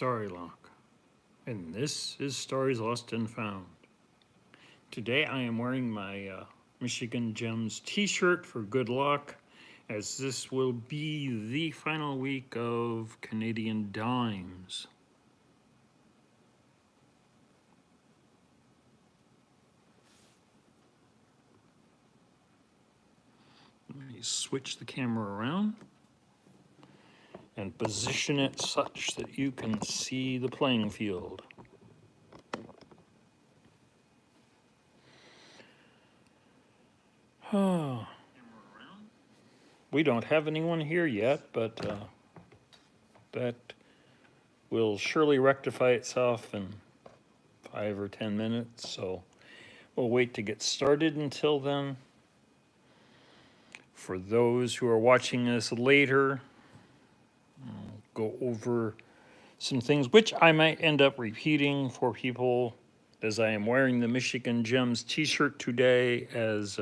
Starrylock, and this is Stories Lost and Found. Today I am wearing my Michigan Gems t-shirt for good luck, as this will be the final week of Canadian Dimes. Let me switch the camera around and position it such that you can see the playing field. We don't have anyone here yet, but that will surely rectify itself in 5 or 10 minutes, so we'll wait to get started until then. For those who are watching this later, I'll go over some things which I might end up repeating for people, as I am wearing the Michigan Gems t-shirt today as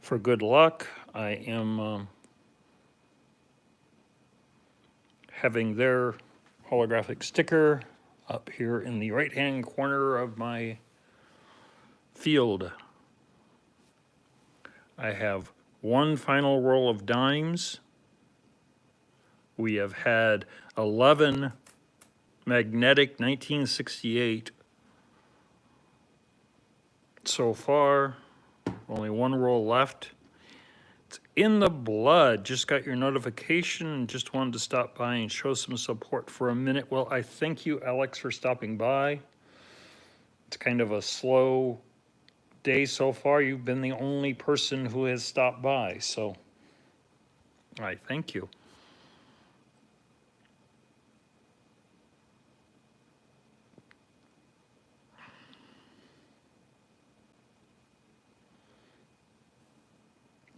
for good luck. I am having their holographic sticker up here in the right-hand corner of my field. I have one final roll of dimes. We have had 11 magnetic 1968 so far. Only one roll left. It's in the blood. Just got your notification and just wanted to stop by and show some support for a minute. Well, I thank you, Alex, for stopping by. It's kind of a slow day so far. You've been the only person who has stopped by, so I thank you.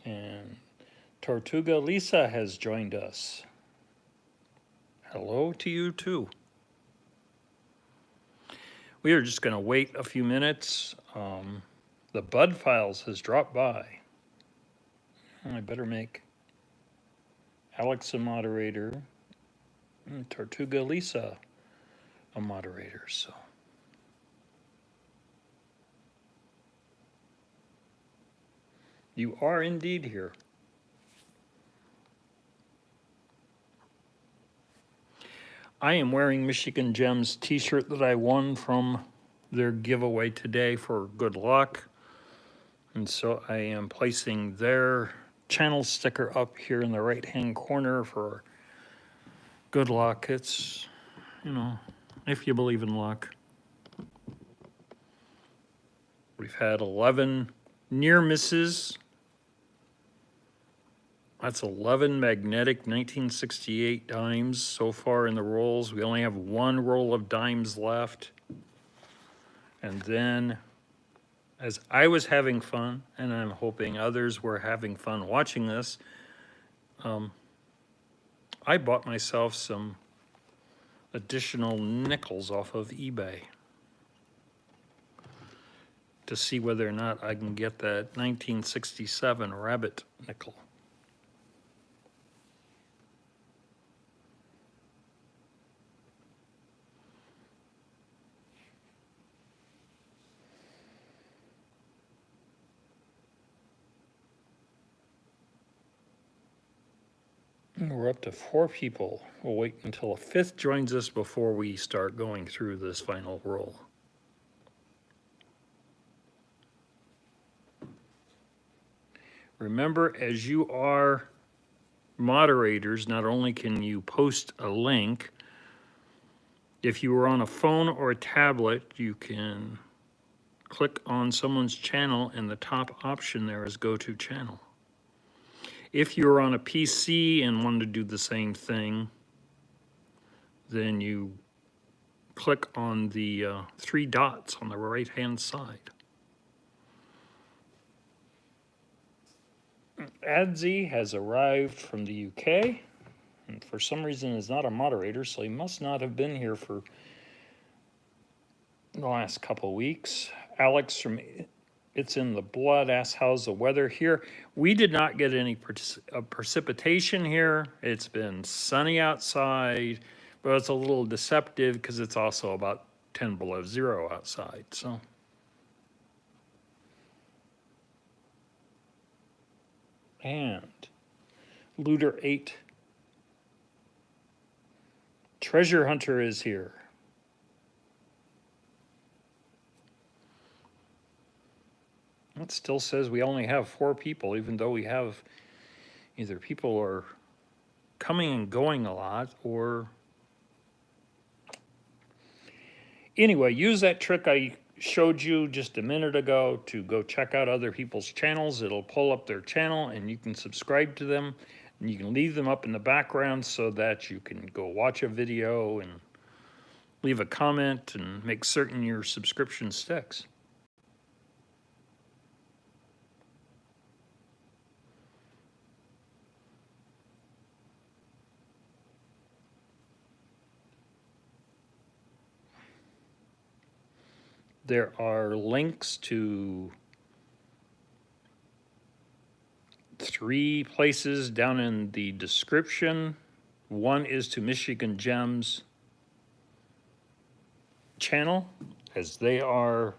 And Tortuga Lisa has joined us. Hello to you too. We are just going to wait a few minutes. The Bud Files has dropped by. I better make Alex a moderator and Tortuga Lisa a moderator. So you are indeed here. I am wearing Michigan Gems t-shirt that I won from their giveaway today for good luck. And so I am placing their channel sticker up here in the right-hand corner for good luck. It's, you know, if you believe in luck. We've had 11 near misses. That's 11 magnetic 1968 dimes so far in the rolls. We only have one roll of dimes left. And then, as I was having fun, and I'm hoping others were having fun watching this, I bought myself some additional nickels off of eBay to see whether or not I can get that 1967 rabbit nickel. We're up to 4 people. We'll wait until a 5th joins us before we start going through this final roll. Remember, as you are moderators, not only can you post a link, if you are on a phone or a tablet, you can click on someone's channel and the top option there is go to channel. If you're on a PC and want to do the same thing, then you click on the 3 dots on the right-hand side. Adzi has arrived from the UK, and for some reason is not a moderator, so he must not have been here for the last couple weeks. Alex from It's in the Blood asks, how's the weather here? We did not get any precipitation here. It's been sunny outside. But it's a little deceptive because it's also about 10 below zero outside. So, and Looter 8. Treasure Hunter is here. It still says we only have 4 people, even though we have either people are coming and going a lot, or anyway, use that trick I showed you just a minute ago to go check out other people's channels. It'll pull up their channel and you can subscribe to them, and you can leave them up in the background so that you can go watch a video and leave a comment and make certain your subscription sticks. There are links to 3 places down in the description. One is to Michigan Gems channel, as they are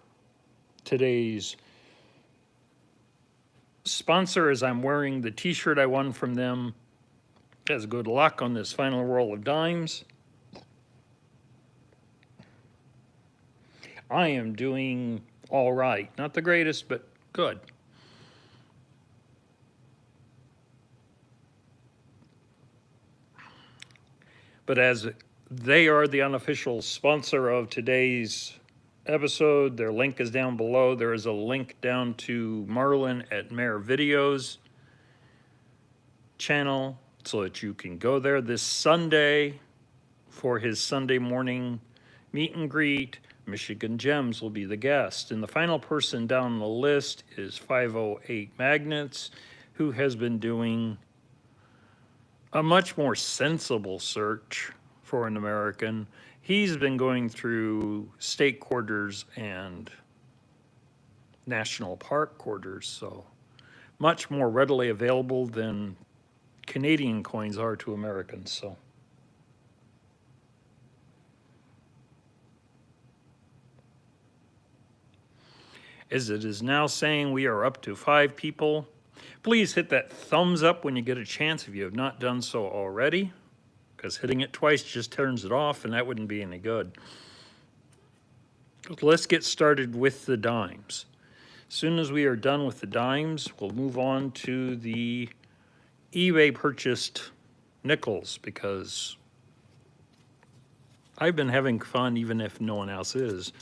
today's sponsor, as I'm wearing the t-shirt I won from them. Has good luck on this final roll of dimes. I am doing all right. Not the greatest, but good. But as they are the unofficial sponsor of today's episode, their link is down below. There is a link down to Marlin at Mare Videos channel so that you can go there this Sunday for his Sunday morning meet and greet. Michigan Gems will be the guest. And the final person down the list is 508 Magnets, who has been doing a much more sensible search for an American. He's been going through state quarters and national park quarters, so much more readily available than Canadian coins are to Americans. So as it is now saying we are up to 5 people. Please hit that thumbs up when you get a chance if you have not done so already, because hitting it twice just turns it off, and that wouldn't be any good. Let's get started with the dimes. As soon as we are done with the dimes, we'll move on to the eBay purchased nickels, because I've been having fun even if no one else is.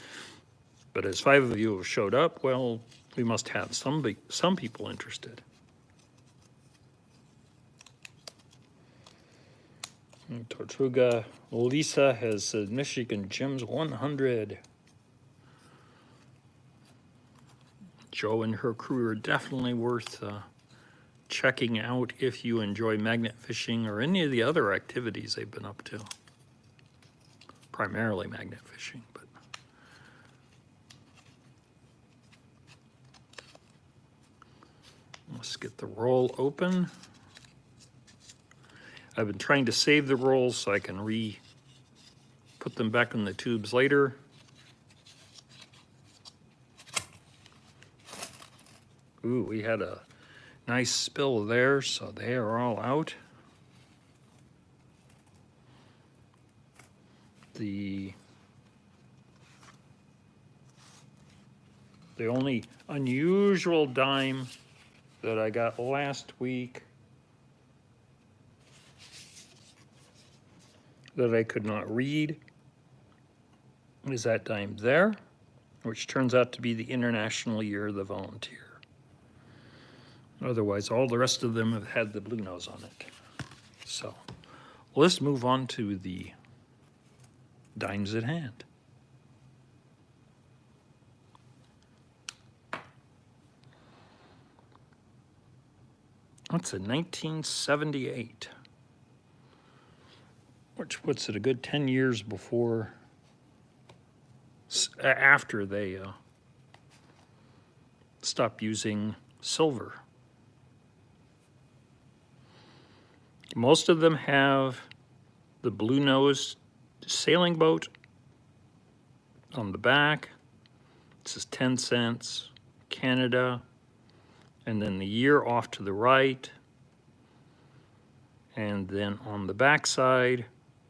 But as 5 of you have showed up, well, we must have some people interested. And Tortuga Lisa has said Michigan Gems 100. Joe and her crew are definitely worth checking out if you enjoy magnet fishing or any of the other activities they've been up to. Primarily magnet fishing, but let's get the roll open. I've been trying to save the rolls so I can put them back in the tubes later. Ooh, we had a nice spill there, so they are all out. The only unusual dime that I got last week that I could not read is that dime there, which turns out to be the International Year of the Volunteer. Otherwise, all the rest of them have had the blue nose on it. So let's move on to the dimes at hand. That's a 1978, which puts it a good 10 years after they stopped using silver. Most of them have the blue nose sailing boat on the back. It says 10 cents, Canada, and then the year off to the right. And then on the back side,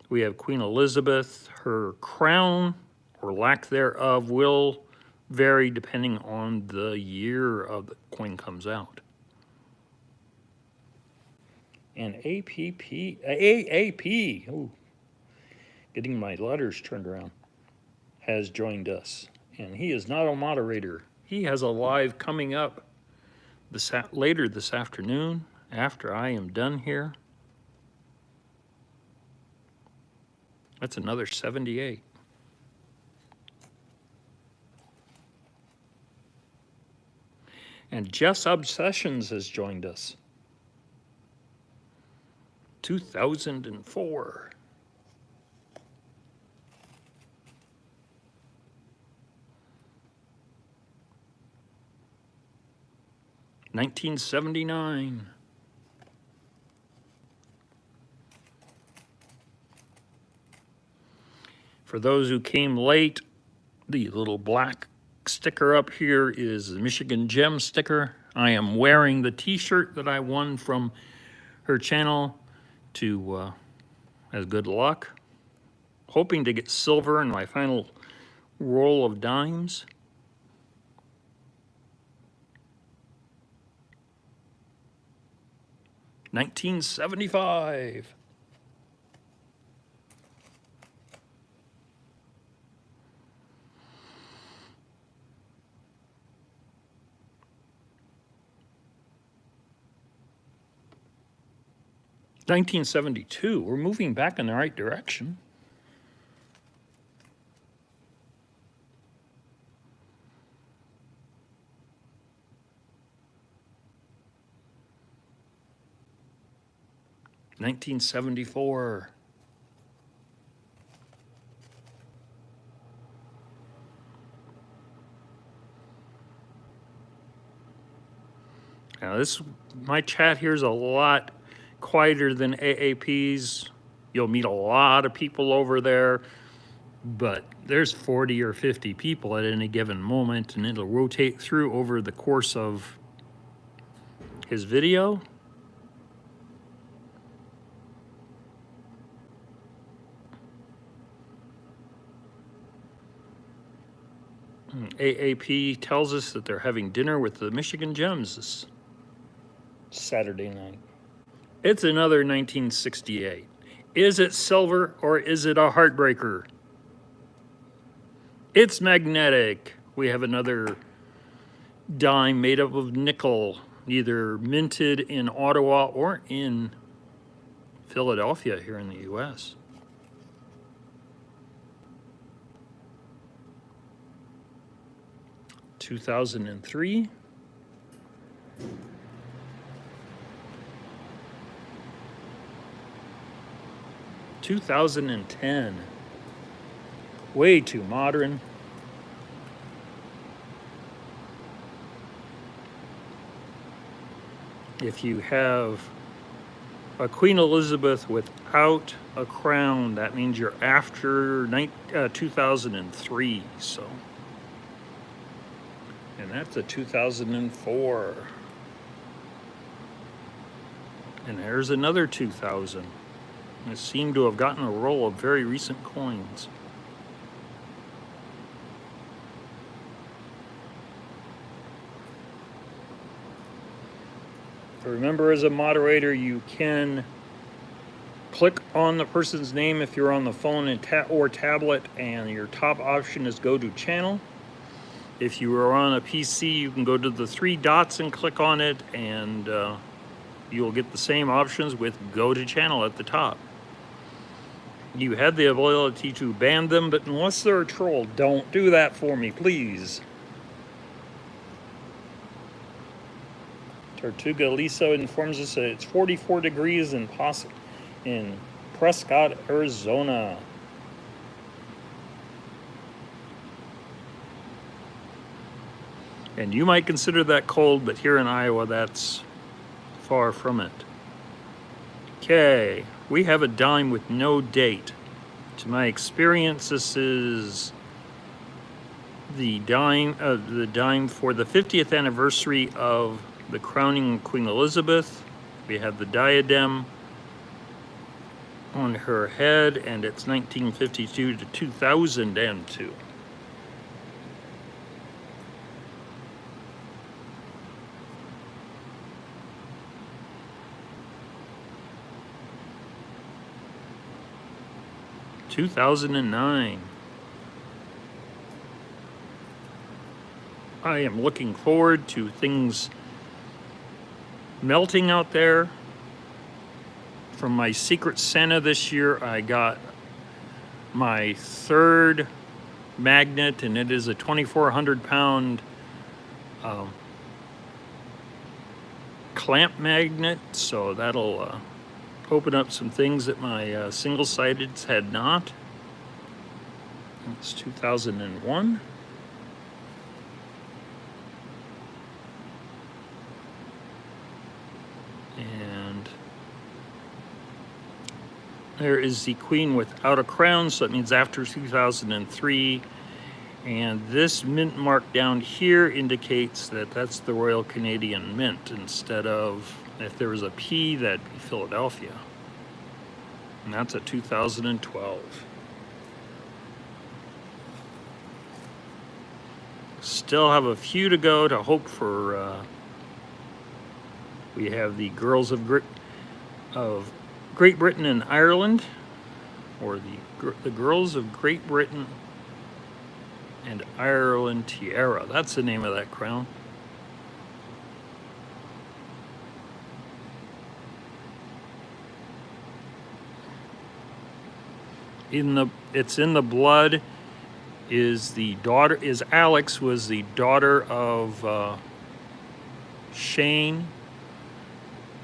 we have Queen Elizabeth. Her crown, or lack thereof, will vary depending on the year of the coin comes out. And AAP, ooh, getting my letters turned around, has joined us. And he is not a moderator. He has a live coming up later this afternoon after I am done here. That's another 78. And Jeff's Obsessions has joined us. 2004. $1979. For those who came late, the little black sticker up here is the Michigan Gem sticker. I am wearing the t-shirt that I won from her channel to as good luck. Hoping to get silver in my final roll of dimes. $1975. $1972. We're moving back in the right direction. $1974. Now my chat here is a lot quieter than AAP's. You'll meet a lot of people over there, but there's 40 or 50 people at any given moment, and it'll rotate through over the course of his video. AAP tells us that they're having dinner with the Michigan Gems this Saturday night. It's another 1968. Is it silver or is it a heartbreaker? It's magnetic. We have another dime made up of nickel, either minted in Ottawa or in Philadelphia here in the US. $2003. $2010. Way too modern. If you have a Queen Elizabeth without a crown, that means you're after 2003. So, and that's a 2004. And there's another 2000. It seemed to have gotten a roll of very recent coins. Remember, as a moderator, you can click on the person's name if you're on the phone and or tablet, and your top option is go to channel. If you are on a PC, you can go to the three dots and click on it, and you will get the same options with go to channel at the top. You have the ability to ban them, but unless they're a troll, don't do that for me, please. Tortuga Lisa informs us that it's 44 degrees in Prescott, Arizona. And you might consider that cold, but here in Iowa, that's far from it. Okay, we have a dime with no date. To my experience, this is the dime for the 50th anniversary of the crowning of Queen Elizabeth. We have the diadem on her head, and it's 1952 to 2002. (2009). I am looking forward to things melting out there. From my Secret Santa this year, I got my third magnet, and it is a 2,400 pound clamp magnet, so that'll open up some things that my single-sideds had not. It's 2001. And there is the Queen without a crown, so that means after 2003. And this mint mark down here indicates that that's the Royal Canadian Mint, instead of, if there was a P, that'd be Philadelphia. And that's a 2012. Still have a few to go to hope for. We have the Girls of Great Britain and Ireland, or the Girls of Great Britain and Ireland Tiara. That's the name of that crown. It's in the blood. Alex was the daughter of Shane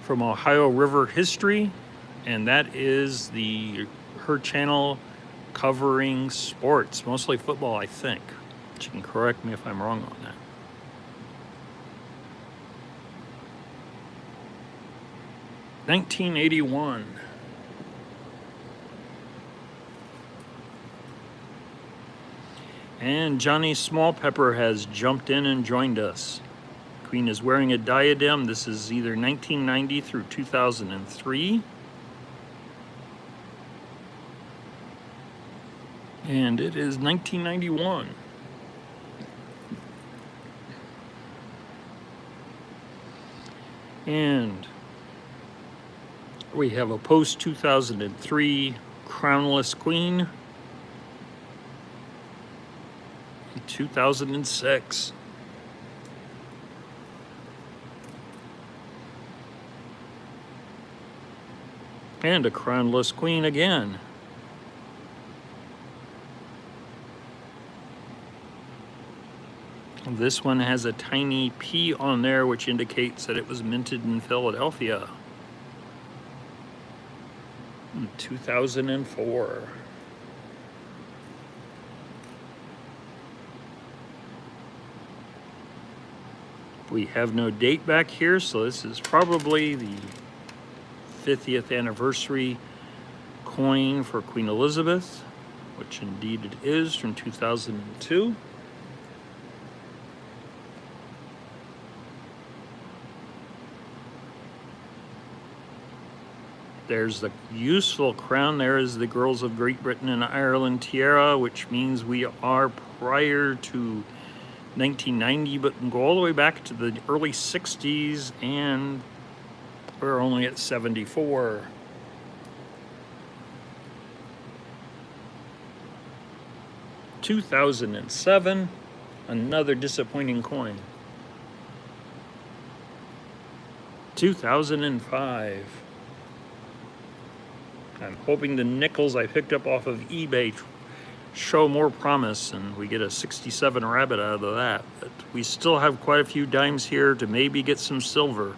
from Ohio River History, and that is her channel covering sports, mostly football, I think. She can correct me if I'm wrong on that. (1981). And Johnny Smallpepper has jumped in and joined us. Queen is wearing a diadem. This is either 1990 through 2003. And it is 1991. And we have a post-2003 crownless Queen. 2006. And a crownless Queen again. This one has a tiny P on there, which indicates that it was minted in Philadelphia in 2004. We have no date back here, so this is probably the 50th anniversary coin for Queen Elizabeth, which indeed it is, from 2002. There's the useful crown. There is the Girls of Great Britain and Ireland tiara, which means we are prior to 1990, but can go all the way back to the early 60s, and we're only at 74. (2007), another disappointing coin. 2005. I'm hoping the nickels I picked up off of eBay show more promise and we get a 67 rabbit out of that. But we still have quite a few dimes here to maybe get some silver.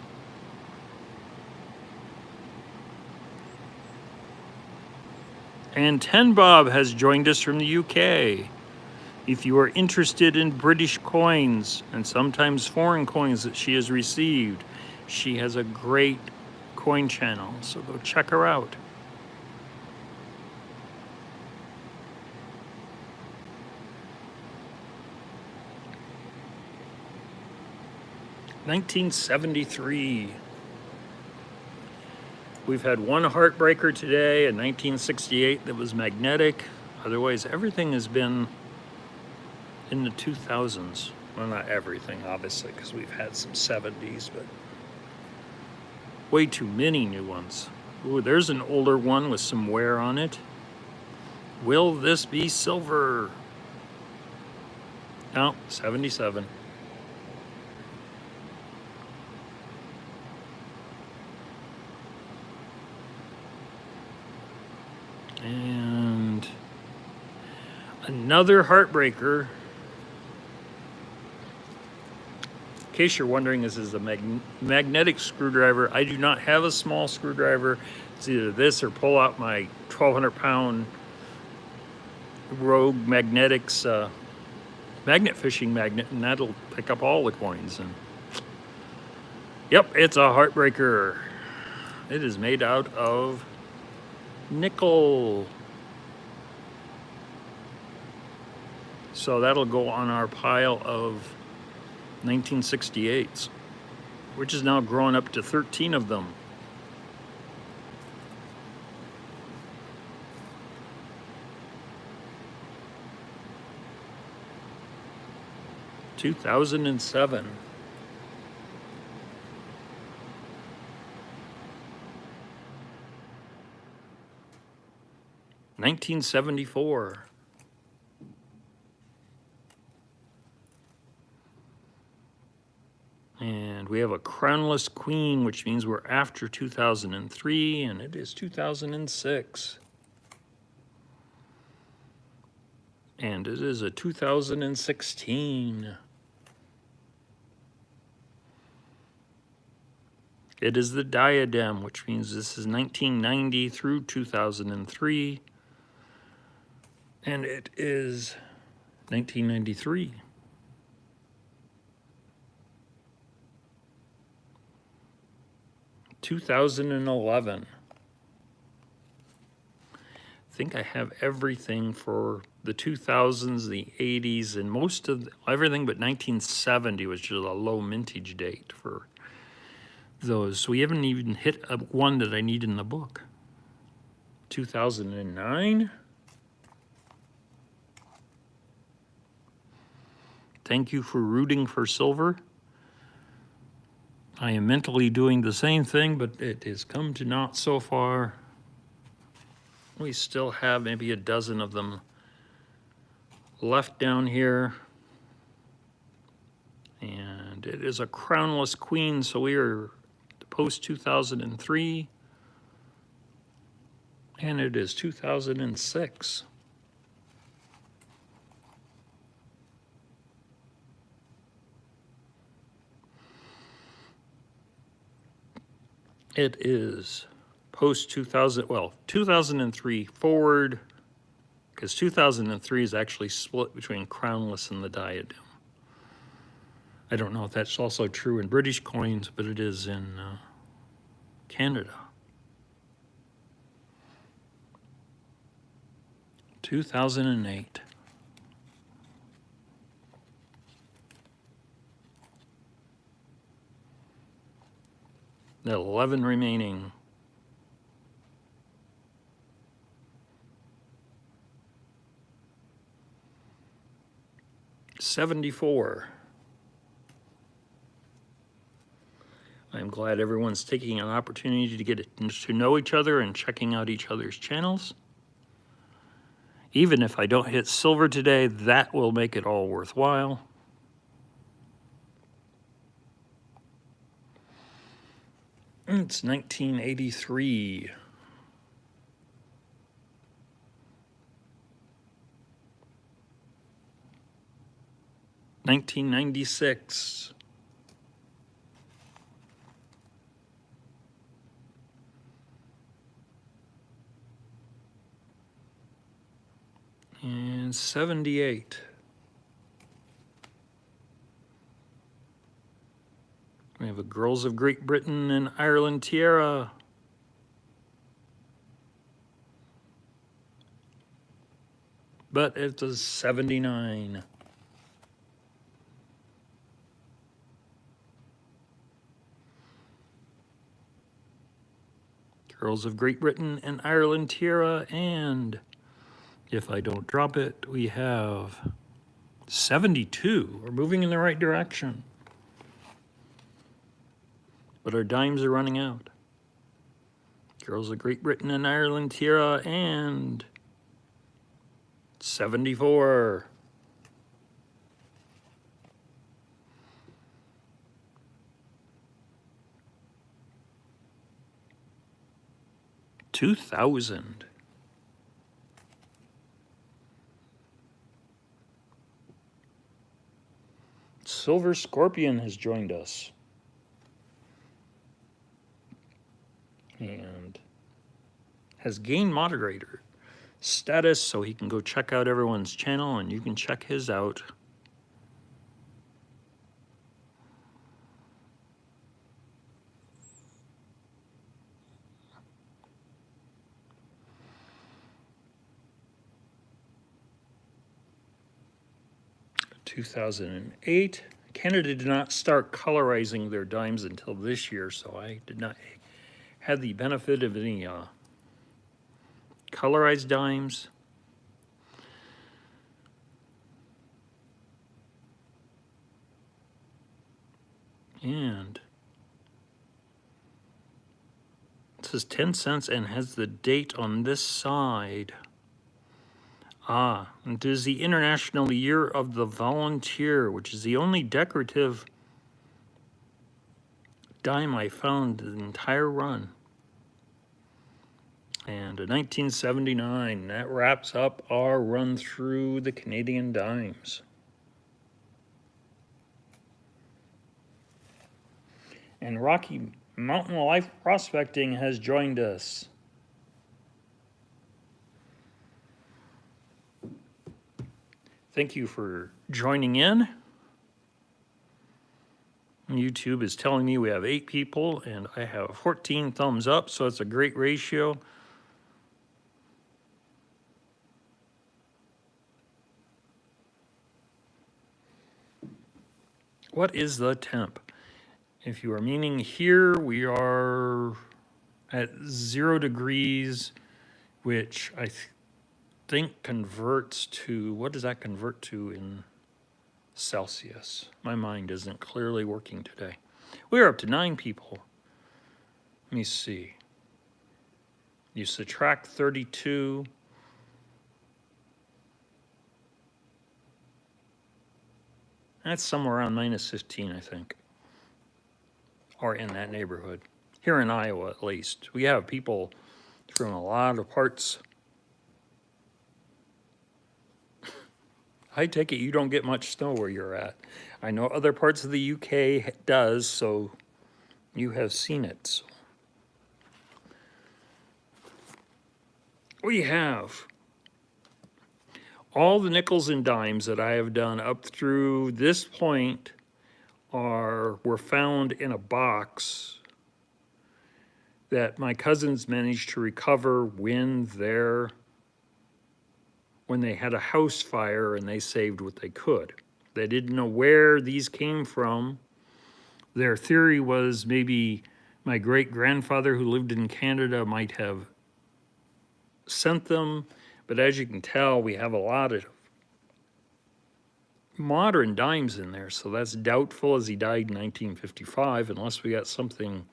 And 10 Bob has joined us from the UK. If you are interested in British coins and sometimes foreign coins that she has received, she has a great coin channel, so go check her out. 1973. We've had one heartbreaker today in 1968 that was magnetic. Otherwise, everything has been in the 2000s. Well, not everything, obviously, because we've had some 70s, but way too many new ones. Ooh, there's an older one with some wear on it. Will this be silver? No, 77. And another heartbreaker. In case you're wondering, this is a magnetic screwdriver. I do not have a small screwdriver. It's either this or pull out my 1,200-pound Rogue Magnetics magnet fishing magnet, and that'll pick up all the coins. And yep, it's a heartbreaker. It is made out of nickel. So that'll go on our pile of 1968s, which is now grown up to 13 of them. (2007). (1974). And we have a crownless queen, which means we're after 2003, and it is 2006. And it is a 2016. It is the diadem, which means this is 1990 through 2003. And it is 1993. (2011). I think I have everything for the 2000s, the 80s, and most of everything but 1970, which is a low mintage date for those. So we haven't even hit one that I need in the book. 2009. Thank you for rooting for silver. I am mentally doing the same thing, but it has come to naught so far. We still have maybe a dozen of them left down here. And it is a crownless queen, so we are post 2003. And it is 2006. It is post 2000, well, 2003 forward, because 2003 is actually split between crownless and the diadem. I don't know if that's also true in British coins, but it is in Canada. 2008. The 11 remaining. '74. I'm glad everyone's taking an opportunity to get to know each other and checking out each other's channels. Even if I don't hit silver today, that will make it all worthwhile. It's 1983. (1996). And 78. We have a Girls of Great Britain and Ireland tiara. But it's a 79. Earls of Great Britain and Ireland tiara, and if I don't drop it, we have 72. We're moving in the right direction. But our dimes are running out. Earls of Great Britain and Ireland tiara, and 74. $2,000. Silver Scorpion has joined us. And has gained moderator status, so he can go check out everyone's channel, and you can check his out. $2,008. Canada did not start colorizing their dimes until this year, so I did not have the benefit of any colorized dimes. And it says 10 cents and has the date on this side. It is the International Year of the Volunteer, which is the only decorative dime I found the entire run. And in 1979, that wraps up our run through the Canadian dimes. And Rocky Mountain Life Prospecting has joined us. Thank you for joining in. YouTube is telling me we have 8 people, and I have 14 thumbs up, so it's a great ratio. What is the temp? If you are meaning here, we are at 0 degrees, which I think converts to, what does that convert to in Celsius? My mind isn't clearly working today. We are up to 9 people. Let me see. You subtract 32. That's somewhere around -15, I think. Or in that neighborhood. Here in Iowa, at least. We have people from a lot of parts. I take it you don't get much snow where you're at. I know other parts of the UK does, so you have seen it. So. We have all the nickels and dimes that I have done up through this point were found in a box that my cousins managed to recover when they had a house fire, and they saved what they could. They didn't know where these came from. Their theory was maybe my great-grandfather who lived in Canada might have sent them, but as you can tell, we have a lot of modern dimes in there, so that's doubtful, as he died in 1955, unless we got something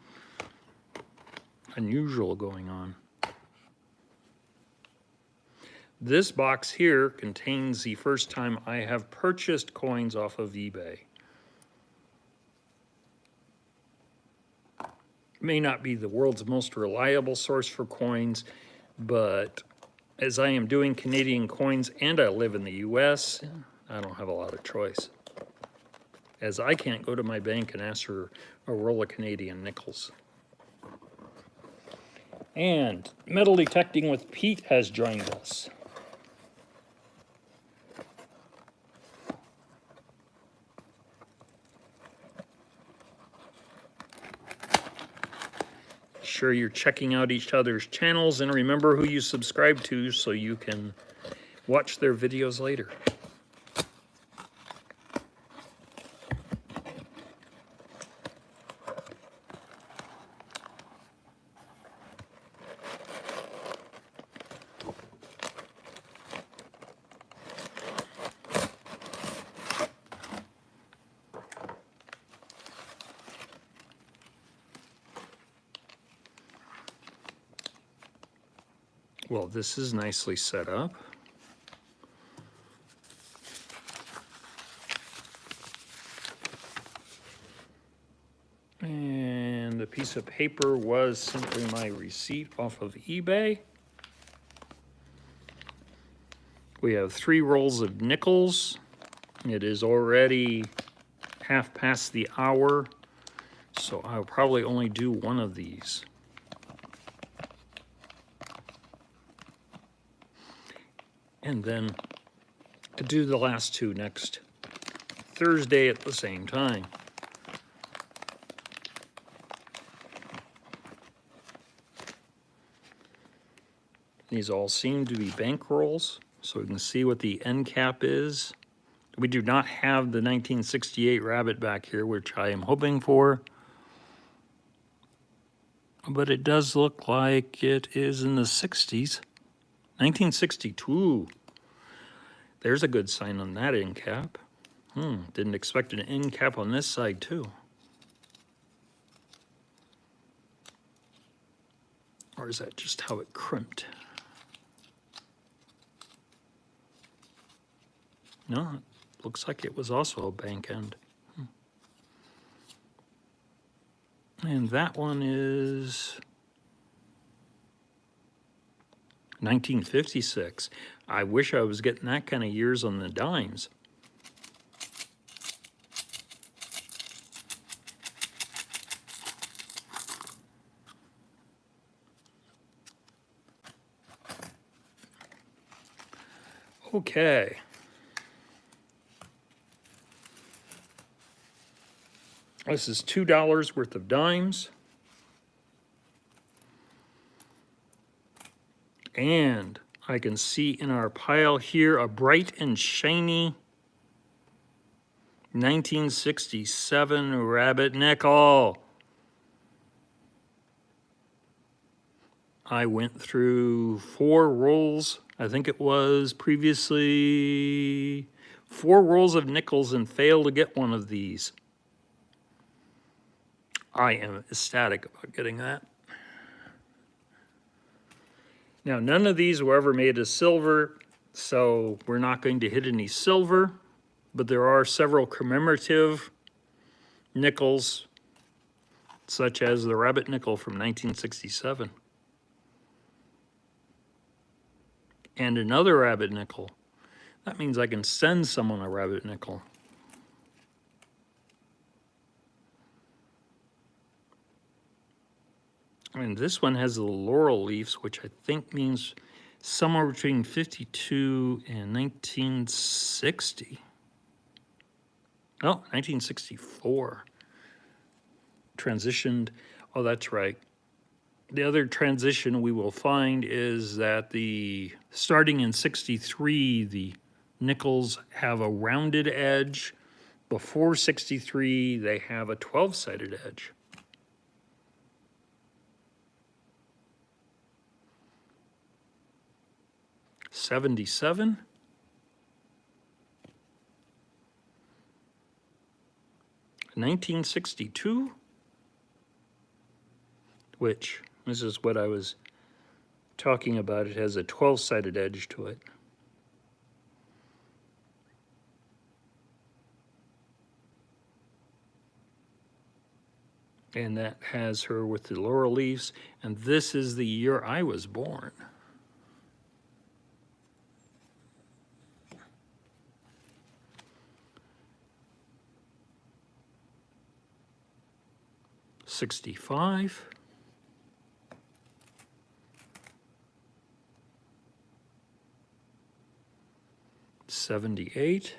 unusual going on. This box here contains the first time I have purchased coins off of eBay. May not be the world's most reliable source for coins, but as I am doing Canadian coins and I live in the US, I don't have a lot of choice, as I can't go to my bank and ask for a roll of Canadian nickels. And Metal Detecting with Pete has joined us. Sure you're checking out each other's channels, and remember who you subscribe to so you can watch their videos later. Well, this is nicely set up. And the piece of paper was simply my receipt off of eBay. We have 3 rolls of nickels. It is already half past the hour, so I'll probably only do one of these. And then do the last 2 next Thursday at the same time. These all seem to be bank rolls, so we can see what the end cap is. We do not have the 1968 rabbit back here, which I am hoping for. But it does look like it is in the 60s. 1962. There's a good sign on that end cap. Didn't expect an end cap on this side too. Or is that just how it crimped? No, it looks like it was also a bank end. And that one is 1956. I wish I was getting that kind of years on the dimes. Okay. This is $2 worth of dimes. And I can see in our pile here a bright and shiny 1967 rabbit nickel. I went through 4 rolls. I think it was previously 4 rolls of nickels and failed to get one of these. I am ecstatic about getting that. Now, none of these were ever made of silver, so we're not going to hit any silver, but there are several commemorative nickels, such as the rabbit nickel from 1967. And another rabbit nickel. That means I can send someone a rabbit nickel. And this one has the laurel leaves, which I think means somewhere between 52 and 1960. Oh, 1964. Transitioned. Oh, that's right. The other transition we will find is that starting in 63, the nickels have a rounded edge. Before 63, they have a 12-sided edge. '77. '62, which this is what I was talking about. It has a 12-sided edge to it. And that has her with the laurel leaves. And this is the year I was born. '65. '78.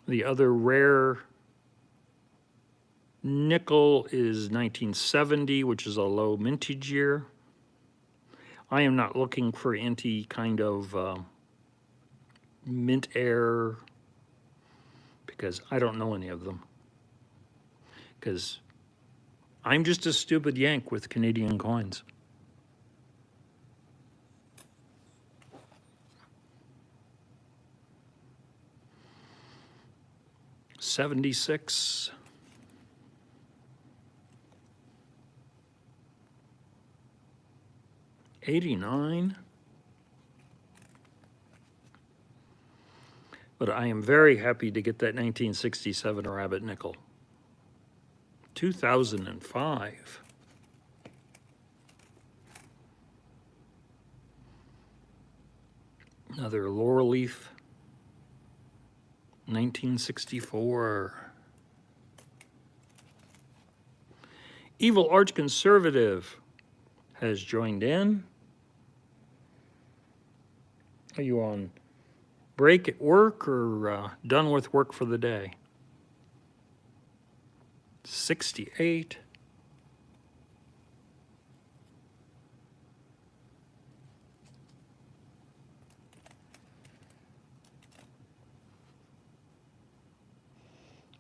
The other rare nickel is 1970, which is a low mintage year. I am not looking for any kind of mint air because I don't know any of them. Because I'm just a stupid Yank with Canadian coins. '76. 89. But I am very happy to get that 1967 rabbit nickel. 2005. Another laurel leaf. 1964. Evil Arch Conservative has joined in. Are you on break at work or done with work for the day? 68.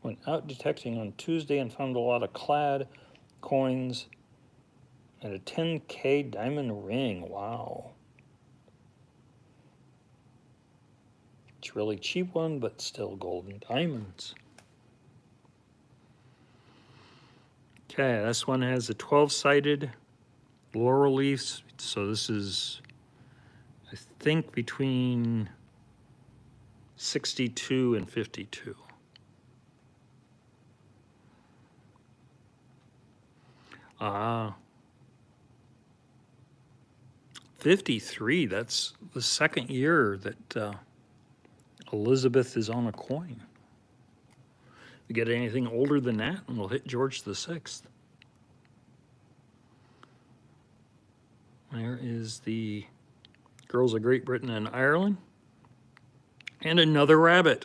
Went out detecting on Tuesday and found a lot of clad coins and a 10K diamond ring. Wow. It's a really cheap one, but still golden diamonds. Okay, this one has a 12-sided laurel leaves. So this is, I think, between 62 and 52. Ah. 53, that's the second year that Elizabeth is on a coin. If we get anything older than that, and we'll hit George VI. There is the Girls of Great Britain and Ireland. And another rabbit.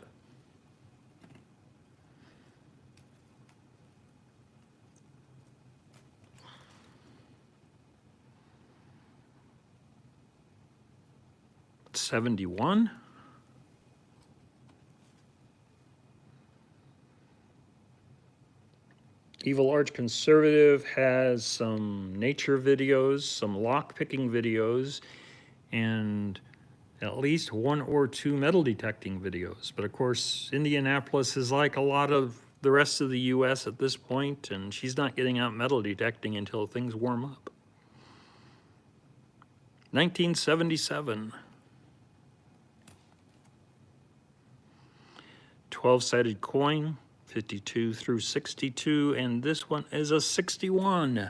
'71. Evil Arch Conservative has some nature videos, some lock-picking videos, and at least 1 or 2 metal detecting videos. But of course, Indianapolis is like a lot of the rest of the US at this point, and she's not getting out metal detecting until things warm up. 1977. 12-sided coin, 52 through 62, and this one is a 61.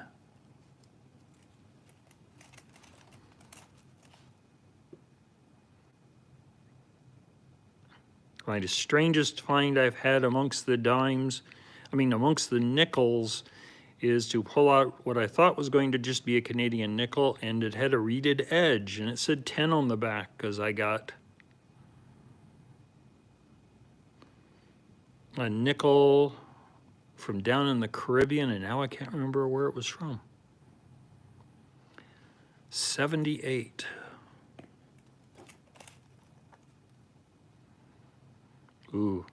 The strangest find I've had amongst the dimes, amongst the nickels, is to pull out what I thought was going to just be a Canadian nickel, and it had a reeded edge, and it said 10 on the back, because I got a nickel from down in the Caribbean, and now I can't remember where it was from. 78. Ooh,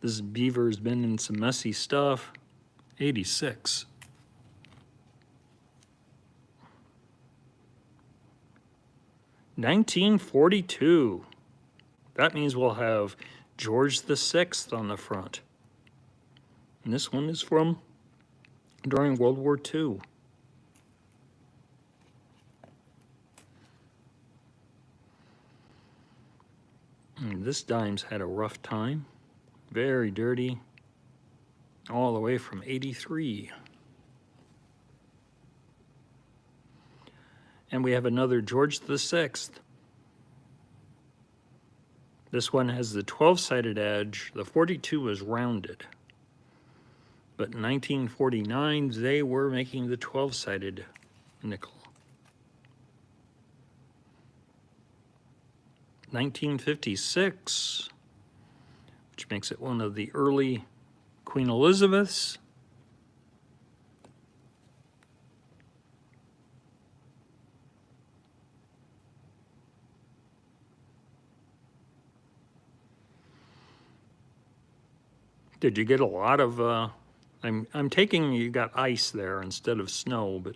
this beaver's been in some messy stuff. 86. $1942. That means we'll have George VI on the front. And this one is from during World War II. And this dime's had a rough time. Very dirty. All the way from 83. And we have another George VI. This one has the 12-sided edge. The 42 is rounded. But in 1949, they were making the 12-sided nickel. 1956, which makes it one of the early Queen Elizabeths. Did you get a lot of, I'm taking you got ice there instead of snow, but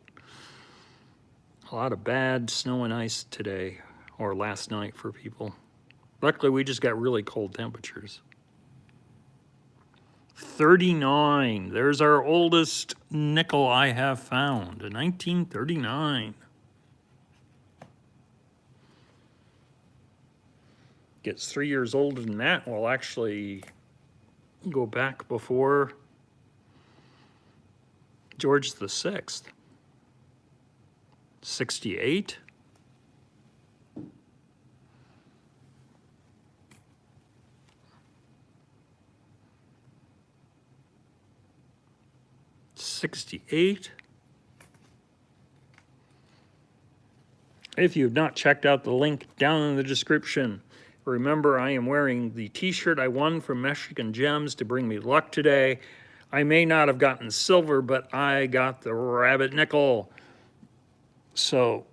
a lot of bad snow and ice today, or last night for people. Luckily, we just got really cold temperatures. 39, there's our oldest nickel I have found, a 1939. gets 3 years older than that, will actually go back before George the Sixth. 68. If you have not checked out the link down in the description, remember I am wearing the t-shirt I won from Michigan Gems to bring me luck today. I may not have gotten silver, but I got the rabbit nickel. So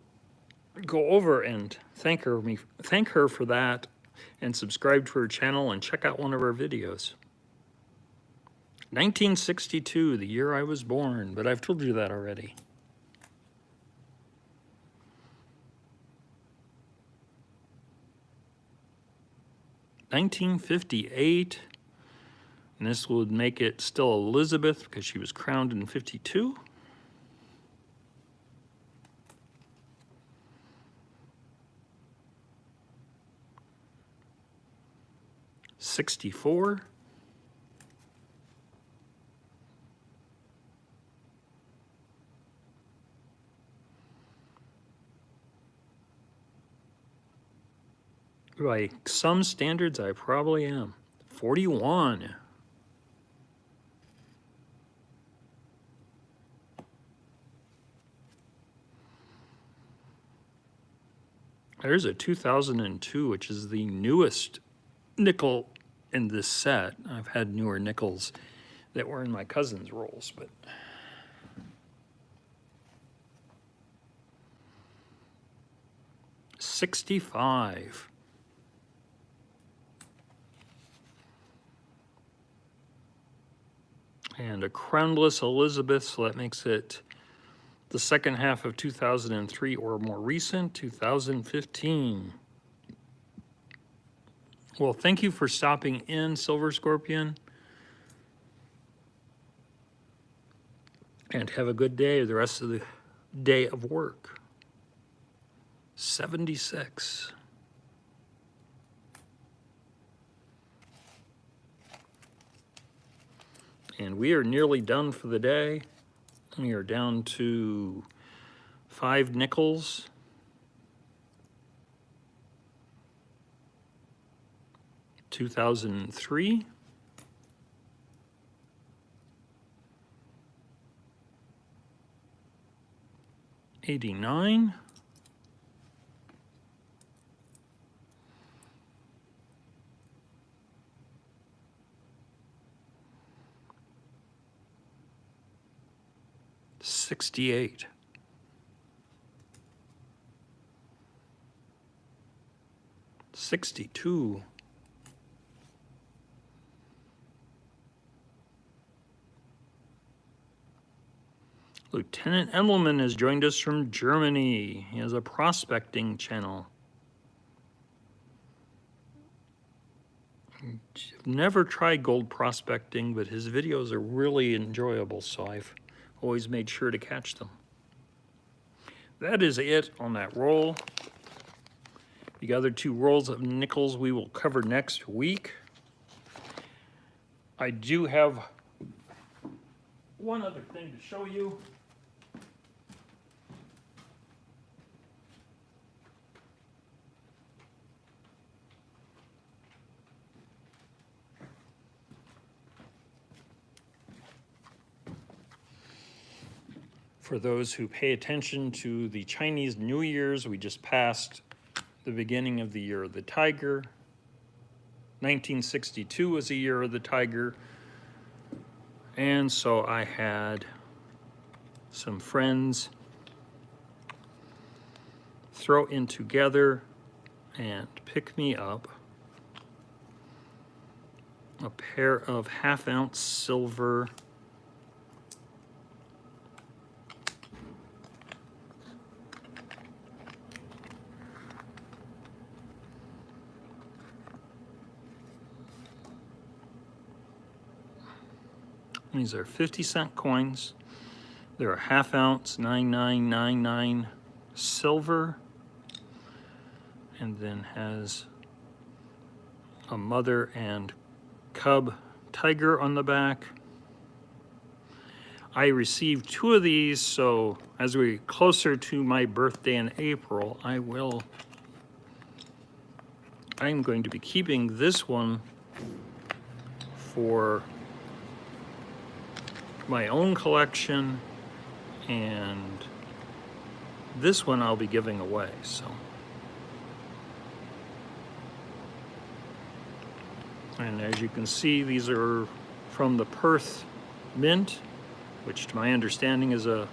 go over and thank her for that, and subscribe to her channel and check out one of her videos. 1962, the year I was born, but I've told you that already. $1958, and this would make it still Elizabeth because she was crowned in 52. '64. By some standards, I probably am. 41. There's a 2002, which is the newest nickel in this set. I've had newer nickels that were in my cousin's rolls, but... '65. And a crownless Elizabeth, so that makes it the second half of 2003 or more recent, 2015. Well, thank you for stopping in, Silver Scorpion. And have a good day, the rest of the day of work. 76. And we are nearly done for the day. We are down to 5 nickels. $2003. '89. '68. '62. Lieutenant Emmelman has joined us from Germany. He has a prospecting channel. I've never tried gold prospecting, but his videos are really enjoyable, so I've always made sure to catch them. That is it on that roll. The other 2 rolls of nickels we will cover next week. I do have one other thing to show you. For those who pay attention to the Chinese New Year's, we just passed the beginning of the Year of the Tiger. 1962 was the Year of the Tiger. And so I had some friends throw in together and pick me up a pair of half-ounce silver These are 50-cent coins. They're a half-ounce 9999 silver, and then has a mother and cub tiger on the back. I received 2 of these, so as we get closer to my birthday in April, I'm going to be keeping this one for my own collection, and this one I'll be giving away. So, and as you can see, these are from the Perth Mint, which to my understanding is a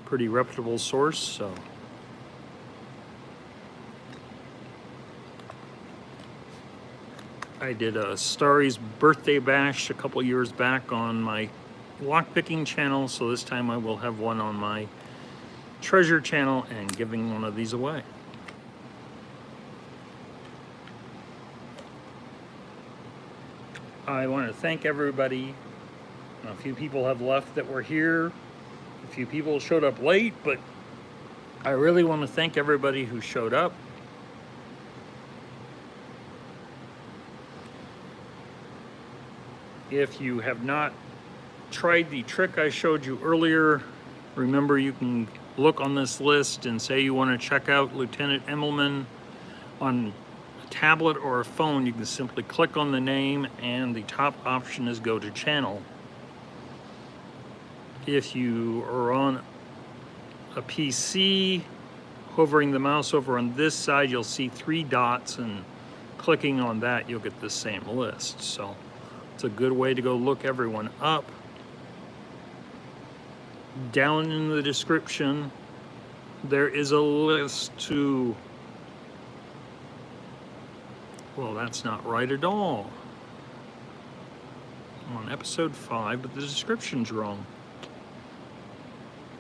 pretty reputable source. So I did a Starry's birthday bash a couple years back on my lockpicking channel, so this time I will have one on my treasure channel and giving one of these away. I want to thank everybody. A few people have left that were here. A few people showed up late, but I really want to thank everybody who showed up. If you have not tried the trick I showed you earlier, remember you can look on this list and say you want to check out Lieutenant Immelman on a tablet or a phone. You can simply click on the name and the top option is go to channel. If you are on a PC, hovering the mouse over on this side, you'll see 3 dots, and clicking on that, you'll get the same list. So it's a good way to go look everyone up. Down in the description, there is a list to, well, that's not right at all. I'm on episode 5, but the description's wrong.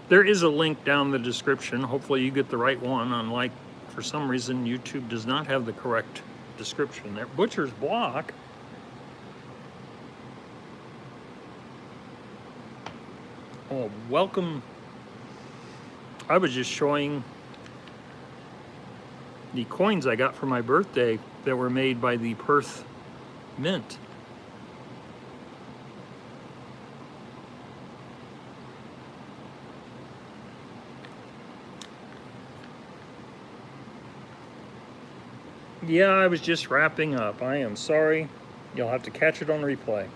There is a link down the description. Hopefully you get the right one, unlike, for some reason, YouTube does not have the correct description there. Butcher's Block. Oh, welcome. I was just showing the coins I got for my birthday that were made by the Perth Mint. Yeah, I was just wrapping up. I am sorry. You'll have to catch it on replay.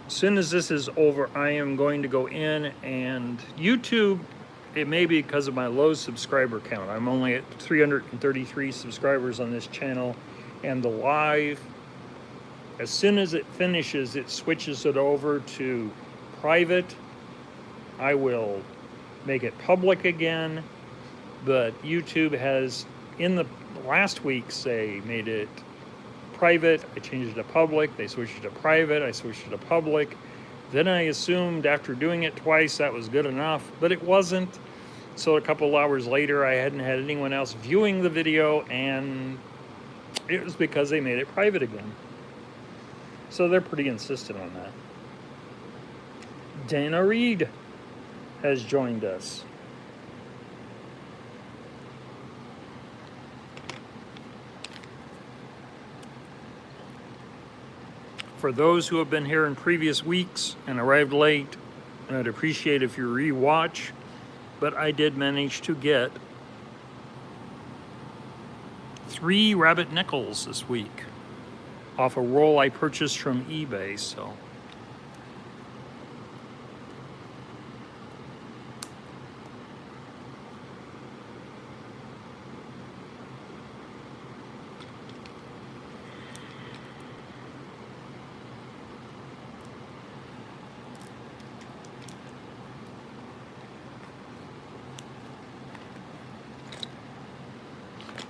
As soon as this is over, I am going to go in, and YouTube, it may be because of my low subscriber count. I'm only at 333 subscribers on this channel, and the live, as soon as it finishes, it switches it over to private. I will make it public again, but YouTube has, in the last week, made it private. I changed it to public. They switched it to private. I switched it to public. Then I assumed after doing it twice that was good enough, but it wasn't. So a couple hours later, I hadn't had anyone else viewing the video, and it was because they made it private again. So they're pretty insistent on that. Dana Reed has joined us. For those who have been here in previous weeks and arrived late, I'd appreciate if you rewatch, but I did manage to get 3 rabbit nickels this week off a roll I purchased from eBay, so.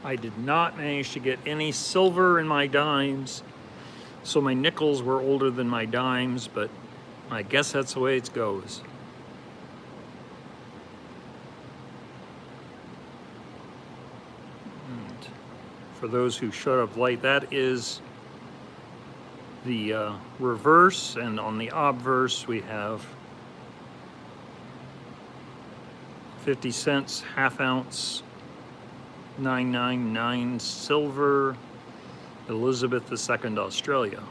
I did not manage to get any silver in my dimes, so my nickels were older than my dimes, but I guess that's the way it goes. And for those who showed up late, that is the reverse, and on the obverse we have 50 cents, half ounce 999 silver, Elizabeth II, Australia.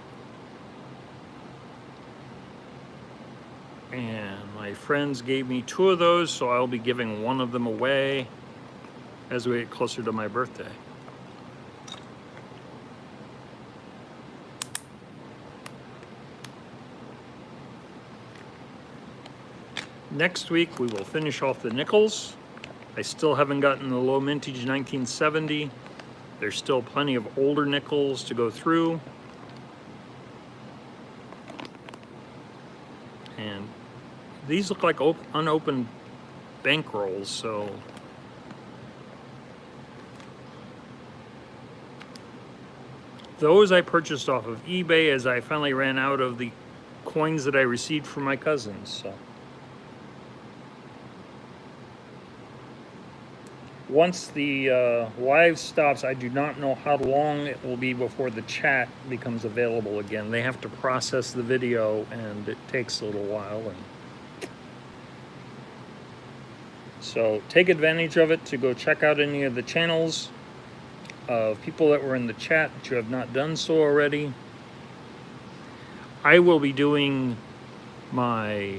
And my friends gave me 2 of those, so I'll be giving 1 of them away as we get closer to my birthday. Next week we will finish off the nickels. I still haven't gotten the low mintage 1970. There's still plenty of older nickels to go through. And these look like unopened bankrolls, so those I purchased off of eBay as I finally ran out of the coins that I received from my cousins. So once the live stops, I do not know how long it will be before the chat becomes available again. They have to process the video, and it takes a little while. So take advantage of it to go check out any of the channels of people that were in the chat that you have not done so already. I will be doing my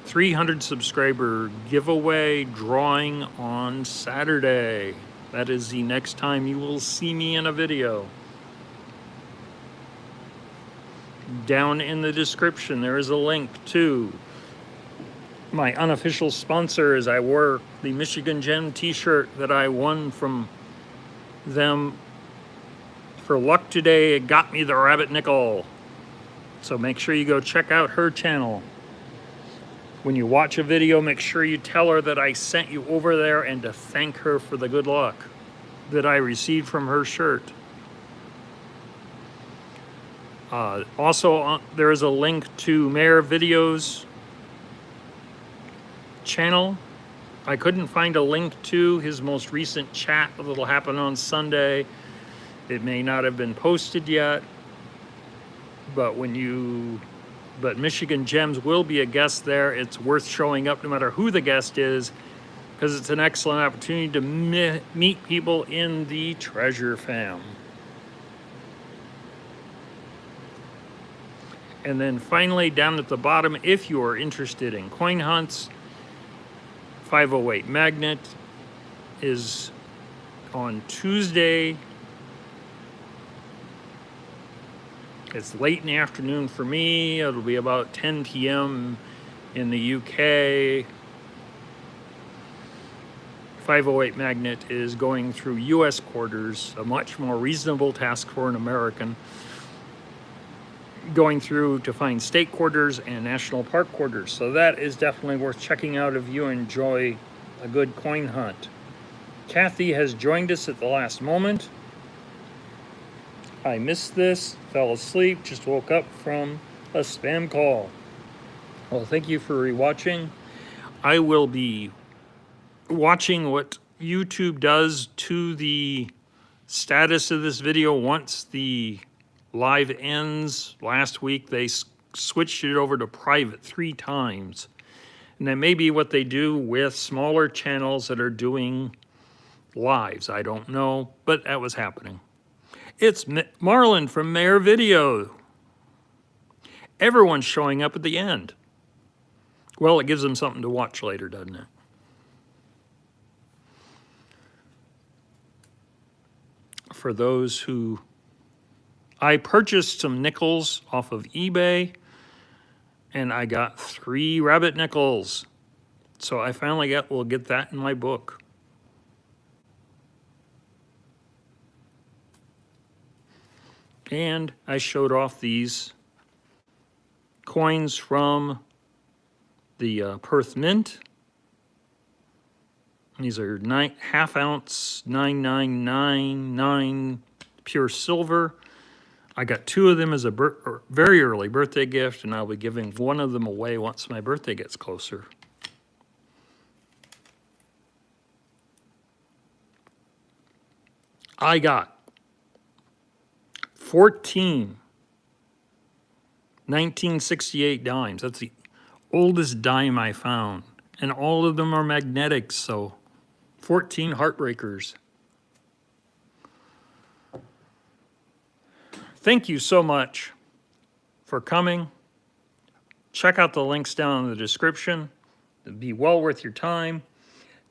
300 subscriber giveaway drawing on Saturday. That is the next time you will see me in a video. Down in the description there is a link to my unofficial sponsor as I wore the Michigan Gem t-shirt that I won from them for luck today. It got me the rabbit nickel. So make sure you go check out her channel. When you watch a video, make sure you tell her that I sent you over there and to thank her for the good luck that I received from her shirt. Also, there is a link to Mayor Video's channel. I couldn't find a link to his most recent chat that'll happen on Sunday. It may not have been posted yet, but Michigan Gems will be a guest there. It's worth showing up no matter who the guest is, because it's an excellent opportunity to meet people in the treasure fam. And then finally, down at the bottom, if you are interested in coin hunts, 508 Magnet is on Tuesday. It's late in the afternoon for me. It'll be about 10 p.m. in the UK. 508 Magnet is going through U.S. quarters, a much more reasonable task for an American, going through to find state quarters and national park quarters. So that is definitely worth checking out if you enjoy a good coin hunt. Kathy has joined us at the last moment. I missed this, fell asleep, just woke up from a spam call. Well, thank you for rewatching. I will be watching what YouTube does to the status of this video once the live ends. Last week they switched it over to private 3 times. And that may be what they do with smaller channels that are doing lives. I don't know, but that was happening. It's Marlon from Mayor Video. Everyone's showing up at the end. Well, it gives them something to watch later, doesn't it? For those who... I purchased some nickels off of eBay, and I got 3 rabbit nickels. So I finally will get that in my book. And I showed off these coins from the Perth Mint. These are half ounce 9999 pure silver. I got 2 of them as a very early birthday gift, and I'll be giving 1 of them away once my birthday gets closer. I got 14 1968 dimes. That's the oldest dime I found. And all of them are magnetics, so 14 heartbreakers. Thank you so much for coming. Check out the links down in the description. It'll be well worth your time.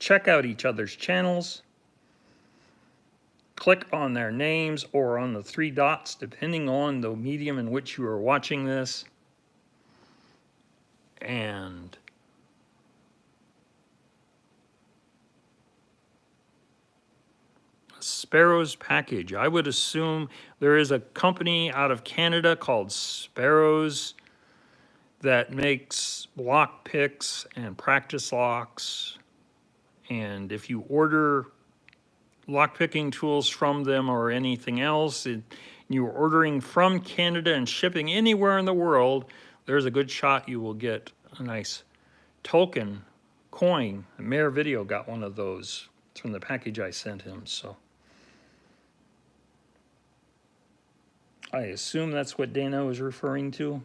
Check out each other's channels. Click on their names or on the 3 dots, depending on the medium in which you are watching this. And Sparrow's Package. I would assume there is a company out of Canada called Sparrow's that makes lock picks and practice locks. And if you order lockpicking tools from them or anything else, you're ordering from Canada and shipping anywhere in the world, there's a good shot you will get a nice token coin. Mayor Video got one of those. It's from the package I sent him, so I assume that's what Dana was referring to.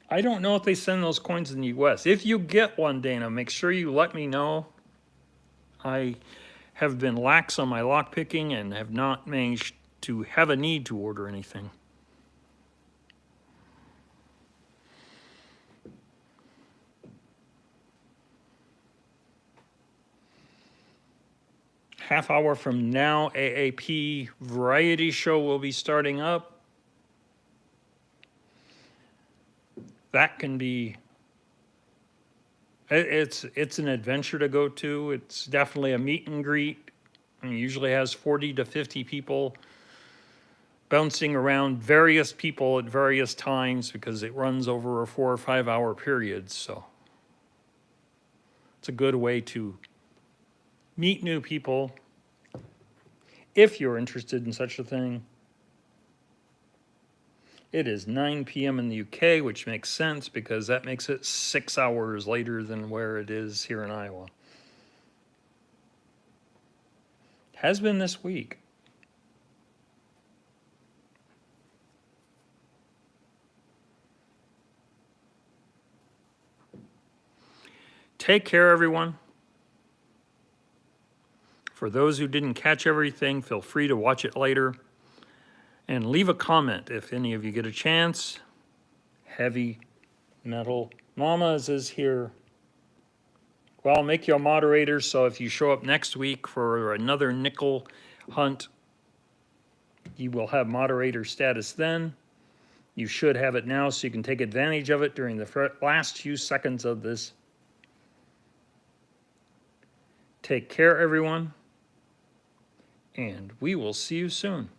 I don't know if they send those coins in the US. If you get one, Dana, make sure you let me know. I have been lax on my lockpicking and have not managed to have a need to order anything. Half hour from now, AAP Variety Show will be starting up. That can be, it's an adventure to go to. It's definitely a meet and greet. And it usually has 40 to 50 people bouncing around, various people at various times, because it runs over a 4 or 5 hour period. So it's a good way to meet new people if you're interested in such a thing. It is 9 p.m. in the UK, which makes sense because that makes it 6 hours later than where it is here in Iowa. Has been this week. Take care, everyone. For those who didn't catch everything, feel free to watch it later. And leave a comment if any of you get a chance. Heavy Metal Mamas is here. Well, I'll make you a moderator, so if you show up next week for another nickel hunt, you will have moderator status then. You should have it now, so you can take advantage of it during the last few seconds of this. Take care, everyone, and we will see you soon.